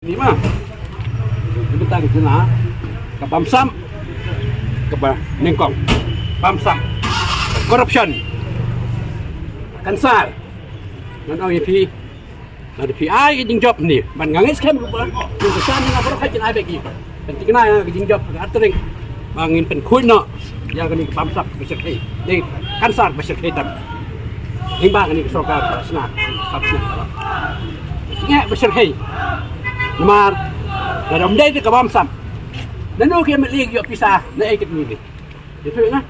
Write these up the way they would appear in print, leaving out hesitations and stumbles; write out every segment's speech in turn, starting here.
Lima, kita kena ke Bamsam, ke Ningkong, Bamsam, corruption, kansar, dan OEP, dan PI jing job ni, ban ngangis kem lupa, yung kesan nga baru kajian ai bagi, dan tingna jing job atering, bangin pen kuy no, ya kani ke Bamsam beserkai, ni kansar beserkai tam, limbang ni kesoka sena, sabna, tinggal beserkai. Mar, dalam day itu kabam sam. Dan okey melihat yuk pisah, naik ikut ni. Itu na.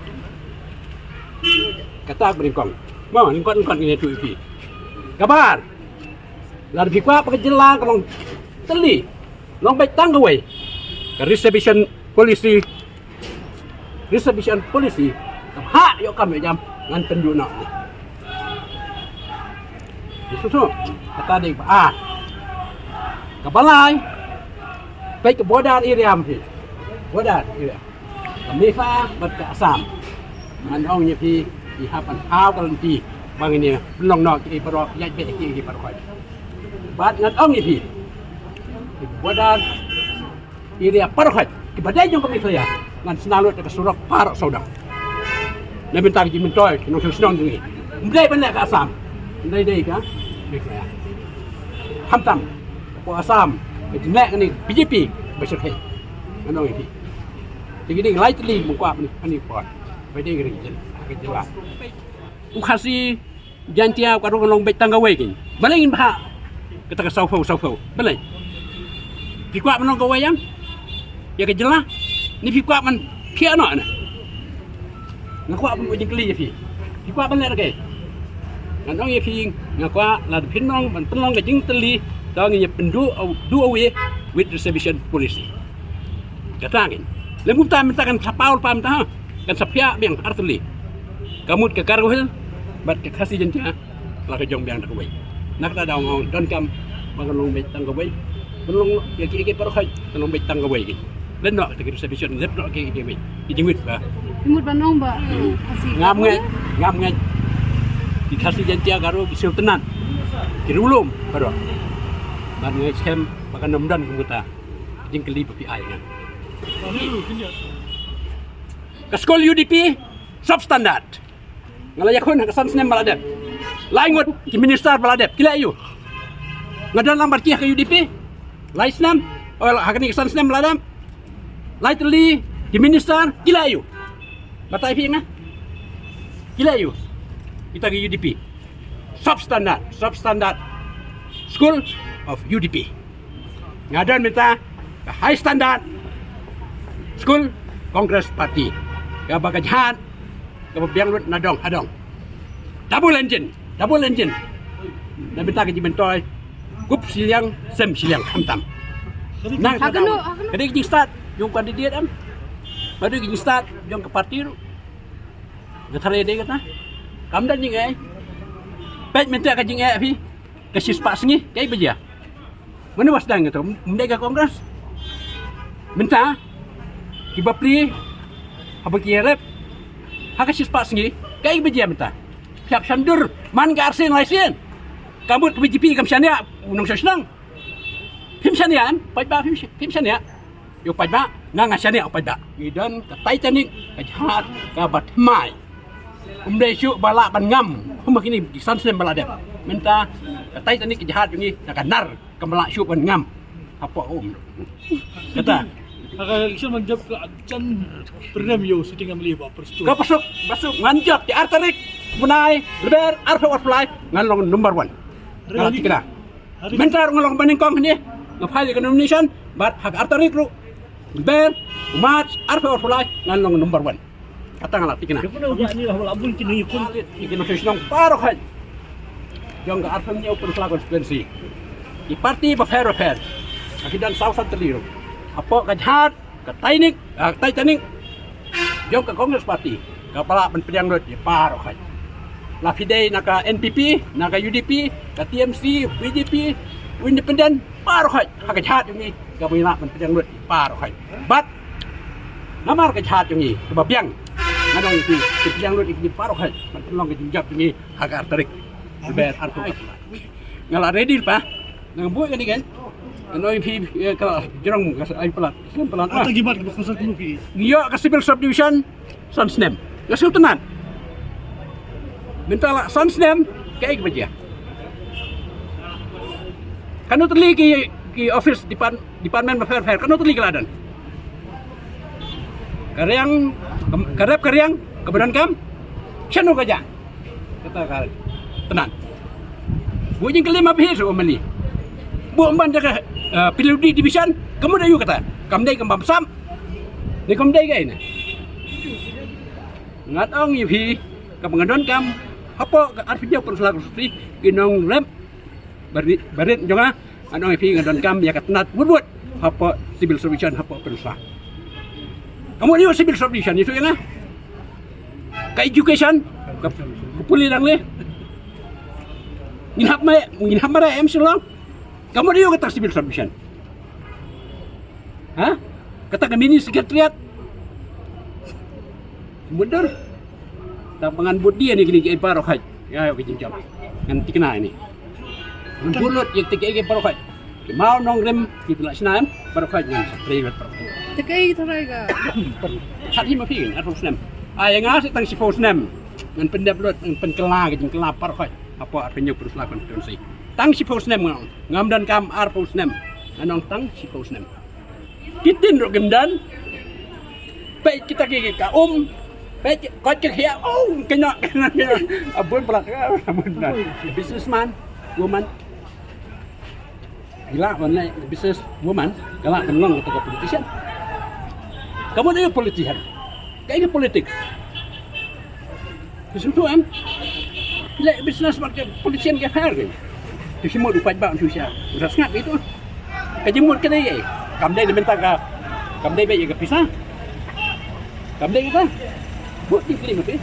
Kata beringkong. Mau lingkon ini tu ipi. Kabar. Lalu bikwa pakai jelang kalau teli. Long baik tanggawai. Reservation policy. Reservation policy. Hak yuk kami jam ngan penduduk nak. Itu tu. Kata dia Kabalai, baik ke border area mesti, border area. Kami fa berke Assam, mandong ni pi hapan hau kalau pi bang ini belong nak di perok yai be di perok. Bat ngatong ni pi border area perok. Kibadai jong kami saya, ngan senalut ke surak parok saudang. Nabi bintang di mentoy, nong senang ni. Mulai balik ke Assam, mulai dai ka, mereka. Hamtam. Assam, jelek ni BJP bersyukur, mana ini? Jadi ni lain teli mengkuat ni, ani kuat. Beda geri jelas. Ukasi jantia kalau long bet tanggawai kan. Balai bah, kita ke saufau. Balai. Pikuat menong gawai yang, ya ke jelas. Ni pikuat man kia nak na. Ngakuat pun jengkeli je pi. Pikuat balai lagi. Ngang ye pi ngakuat lad pinong man penong ke jeng teli. Tahu ni pendu do away with reservation policy. Katakan, lemu tak mintakan sapau pam tak, kan sapia biang artuli. Kamu ke karwel, bat ke kasih jenja, lah ke jong biang tak away. Nak tak daung don kam, makan long betang away. Belum ya kiki perhai, long betang away. Len nak ke reservation, lep nak ke away. Dijengwit ba. Timur Bandung ba. Ngam ngai. Dikasih jenja karo bisul tenan. Kirulum baru. Dan ngai scam makan nomdan kemuta jing keli PPI kan. Kaskol UDP substandard. Ngalayak kon kesan senem baladep. Lain ngot ki minister baladep kila ayu. Ngadan lambar kia ke UDP. Lain senem hakani kesan senem baladep. Lain teli ki minister kila ayu. Batai pi ngah. Kila ayu. Kita ke UDP. Substandard school of UDP. Ngadan minta high standard school Congress Party. Gaba kajahat, gaba biang lut nadong hadong. Double engine. Dan minta kaji mentoy. Kup siliang sem siliang hamtam. Nah, kadang kita start yung kandidat am. Baru kita start yung ke parti ru. Gatare dia kata. Kamdan ni ngai. Pet minta kaji ngai api. Kasih sepak sengi, kaya beja. Mana wasdang itu? Mendega Kongres. Minta, kiba pri, apa kira? Hakasih sepak sengi, kaya beja minta. Siap sandur, man ke arsen laisen. Kamu ke BJP kam sana, unang senang. Pim sana, pajba pim sana. Yo pajba, ngang sana pajba. Idan ke Titanic, ke jahat, ke batmai. Umdesyu balak ban ngam. Kini kisan sen baladep. Minta katai tani kejahat ini nak nar kemelak syup ngam apa kata election menjawab ke acan pernah yo sitting amli ba perstu ka pasuk nganjap di artarik bunai leber arfa fly ngalong number 1 kalau kira minta ngalong baningkong ni ngafali ke nomination bat hak artarik ru leber umat arfa fly ngalong number 1 kata ngalat kina ni lah labun kini kun kini senang parok hai jong ke arfamnya open flag konstituensi di parti Fair akidan sausan terliru apa kajahat ke Titanic jong ke Congress Party kepala penpediang rut di parok hai la fidei naka NPP naka UDP ke TMC BJP independen parok hai kajahat ini ke bina penpediang rut di parok hai bat namar kajahat ini kebabiang ngadong itu penpediang rut di parok hai penlong ke jinjap ini hak arterik Lebar artu. Ngala ready pa. Nang buat kan Ano yung kalau jerong ay pelat. Pelat. Ata gibat ka bakasal kuno pi. Giyo ka civil subdivision Sunsnem. Gasyo tenan. Bintala Sunsnem kay baja. Kanu terli ki office department of fair kanu terli keladan. Karyang karyang kebenaran kam. Siano kaja. Kata kal. Tenan. Bujing kelima bihis omani. Bu amban jaga PWD division kamu dah yuk kata. Kamdai kembam sam. Ni kamdai kai na. Ngat ong yipi kapangadon kam apa artinya perselaku sutri ginong lem barit jonga anong yipi ngadon kam ya katnat buat apa civil subdivision apa persah. Kamu ni civil subdivision itu ya na? Ka education ka puli lang le. Nginhap mara MC lang. Kamu dia kata civil subdivision. Hah? Kata ke mini sekretariat. Bener. Tapangan buat dia ni gini parokai. Ya, ayo kita jam. Nanti kena ini. Bulut yang tiga parokai. Mau nong rem di pelaksanaan parokai yang sekretariat parokai. Tekai taraga. Hari ma pin atau senam. Yang ngasih tang si senam. Ngan pendap lut penkela gitu kelap parokai. Apa artinya perusahaan konstitusi. Tang si senam ngam dan kam ar senam. Anong tang si senam. Kitin rok gendan. Baik kita ke baik kocek ya. Oh, kena. Abun pelak. Abun. Businessman, woman. Gila mana business woman, galak kenong ketika politician. Kamu ni politician. Kayak politik. Kesentuh bila business market politician ke harga. Di semua dupat bang susah. Udah sangat itu. Kejemut ke dia. Kamdai dia minta ke kamdai baik ke pisah. Kamdai kita. Buat di kelima tu.